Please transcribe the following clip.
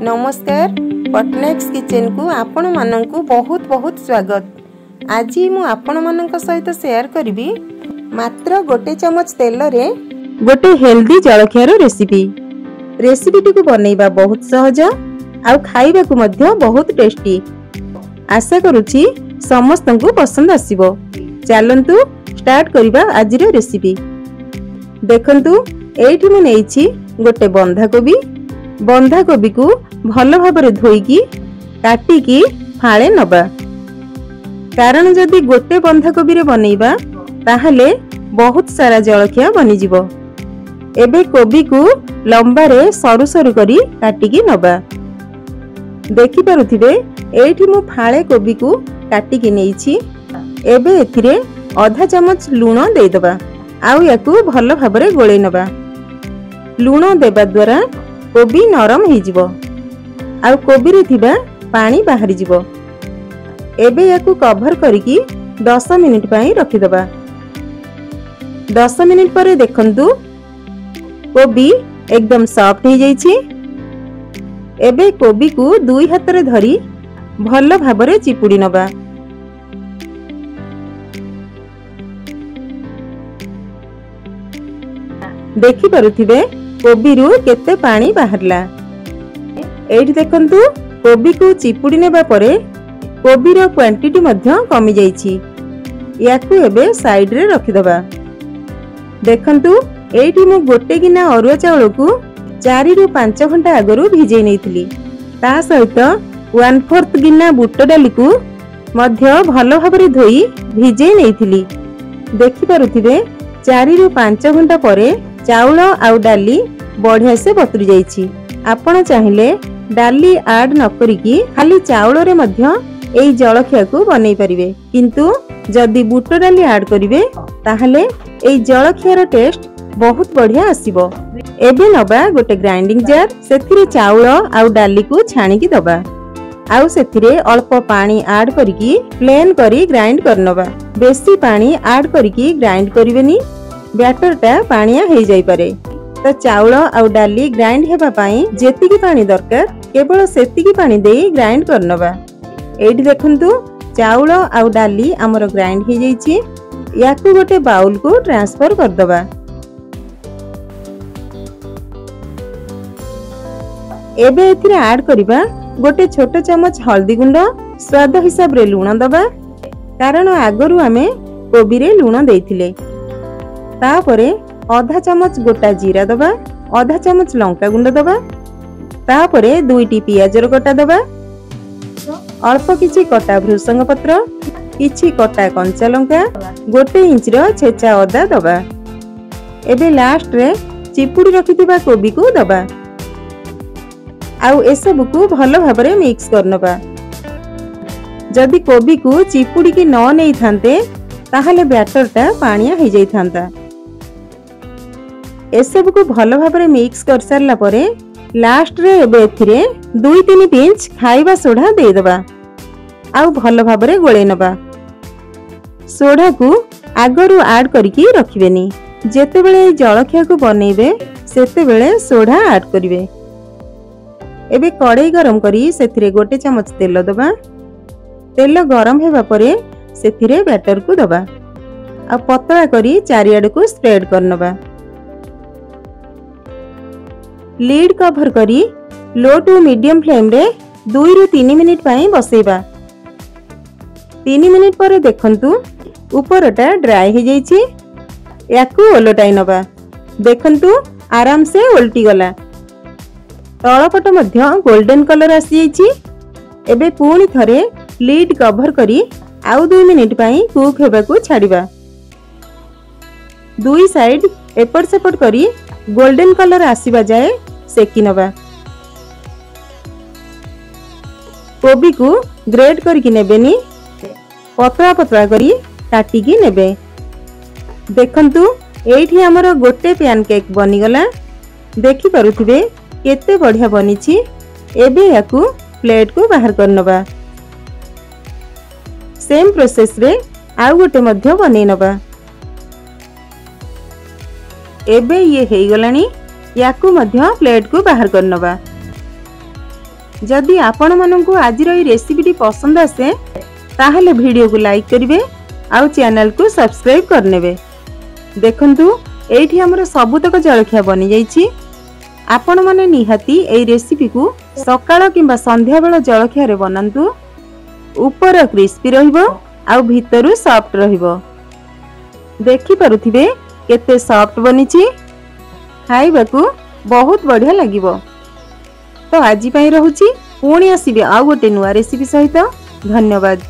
नमस्कार पटनायक्स किचन को आपण माननकु बहुत बहुत स्वागत। आज मु आपण माननक सहित शेयर करिबी मात्र गोटे चमच तेल रे गोटे हेल्दी जलखियार रेसिपी। रेसिपी को बनैबा बहुत सहज आ खाइबा को मध्य बहुत टेस्टी। आशा करूची समस्तंकु पसंद आसीबो। चलंतु स्टार्ट करिबा आज रे रेसिपी। देखंतु एठी मु नेइछि गोटे बंधा कोबी को भल भाबरे धोईकी काटिकी फाळे नबा। कारण जदि गोटे बंधा कोबी रे बनैबा ताहले बहुत सारा जलखिया बनि जिवो। एबे कोबी को लंबा रे सरू सरू करी काटिकी नबा। देखि पारुथिबे एठी मु फाळे कोबी को काटिकी नेइछि। एबे एथिरे आधा चमच लूण देई दबा आउ याकू भल भाबरे गोळै नबा। लूण देबा द्वारा कोबी नरम हो जिवो आउ कोबी रे थिबा पानी बाहरी जिवो। एबे याकू कवर करिकी 10 मिनिट पई रखि दबा। 10 मिनिट परे देखंतु कोबी एकदम सॉफ्ट हो जाइछि। एबे कोबी को दुई हाथ रे धरी भल भाबरे चिपुडी नबा। देखि पारुथिबे कोबी रु केते पानी बाहरला। एठी देखंतु कोबी को चिपुडी नेबा परे कोबी रो क्वांटिटी मध्य कमी जाइछि। याकू एबे साइड रे रखि दबा। देखंतु एठी मु गोटे गिना अरुआ चावल को 4 रु 5 घंटा आगरु भिजै नेइथिली। ता सहित 1/4 गिना बुट डाली को मध्य भलो भाबरे धोई भिजै नेइथिली। देखि पारुथिबे 4 रु 5 घंटा परे चाउल आउ डाली बढ़िया से बतुरी जाइछि। आपण चाहिए डाली ऐड न करिकी खाली चाउल रे मध्य एई जलखिया को बनै परिबे। किंतु जदि बुट डाली ऐड करिवे ताहले एई जलखियार टेस्ट बहुत बढ़िया आसीबो। एबे नबा गोटे ग्राइंडिंग जार सेथिरे चाउल आउ डाली को छाणी की दबा आउ सेथिरे अल्प पानी ऐड करिकी प्लेन करी ग्राइंड करनबा। बेसी पानी ऐड करिकी ग्राइंड करिवेनी, बैटर टा पानिया हो जाई पारे। तो चाउल आउ डाली ग्राइंड हेबा पाई जेतिकी पानी दरकार केवल सेतिकी पानी देई ग्राइंड करनबा। एठी देखंतु चाउल आउ डाली हमर ग्राइंड हो जाइछि। याकू गोटे बाउल को ट्रांसफर कर दबा। एबे एथिरे ऐड करिबा गोटे छोट चमच हल्दी गुंड, स्वाद हिसाब रे लूण दबा। कारण आगरु आमे कोबी रे लूण देइथिले। तापरे आधा चमच गोटा जीरा दबा, आधा चमच लंका गुंड दबा। तापरे 2टी पियाजर कटा दबा, अल्प किछि कटा भृसंग पत्र, किछि कटा कंचा लंका, 1 इंच रो छेचा अदा दबा। एबे लास्ट रे चिपुडी रखिथिबा कोबी को दबा आउ एसबु को भलो भाबरे मिक्स करनबा। जदि कोबी को चिपुडी की न नै थांते ताहले बैटरटा पानिया हो जाई थांता। एसबु को भल भाबरे मिक्स कर सारला परे लास्ट रे एबे एथिरे 2-3 पिंच खाइबा सोडा दे दबा आउ भल भाबरे गोळे नबा। सोडा को आगरु ऐड करिकी रखिबेनी। जेते बेले जलखिया को बनेबे सेते बेले सोडा ऐड करिवे। एबे कड़ाई गरम करी सेथिरे गोटे चमच तेल दबा। तेल गरम हेबा परे सेथिरे बैटर को दबा आ पतला करी चारियाड को स्प्रेड करनबा। लीड कवर करी लो टू मीडियम फ्लेम रे 2 रु 3 मिनिट पई बसेबा। 3 मिनिट परे देखंतु ऊपरटा ड्राई हो जाइछि। याकू ओलटाई नबा। देखंतु आराम से ओल्टी गला। तळपट मध्य गोल्डन कलर आसी जाइछि। एबे पुणी थरे लीड कवर करी आउ 2 मिनिट पई कुक हेबा को छाडिबा। दुई साइड एपट सेपट करी गोल्डन कलर आसीबा जाए सेकी नबा। कोबी को ग्रेट करके नेबेनी, पतला पतला करी काटिकी नेबे। देखंतु एठी हमर गोटे पैनकेक बनी गला। देखि पारुथिबे केते बढ़िया बनिछि। एबे याकू प्लेट को बाहर करनबा। सेम प्रोसेस रे आउ गोटे मध्य बनै नबा। एबे ये हेई गलानी। याकू मध्य प्लेट को बाहर करनबा। जदि आपण मानंकु आजिर ई रेसिपीटी पसंद आसे ताहले वीडियो को लाइक करिवे आउ चैनल को सब्सक्राइब करनेबे। देखंतु एठी हमर सबुतक जलखिया बनि जाईछि। आपण माने निहाती एई रेसिपी को सकाळ किंबा संध्या बेला जलखिया रे बनांतु। ऊपर क्रिस्पी रहिबो आउ भितरु सॉफ्ट रहिबो। देखि पारुथिबे केते सॉफ्ट बनिछि। खाइबाकू बहुत बढ़िया लागिबो। तो आज रहुची पुणी आसबे आउ गोटे नुआ रेसिपी सहित। धन्यवाद।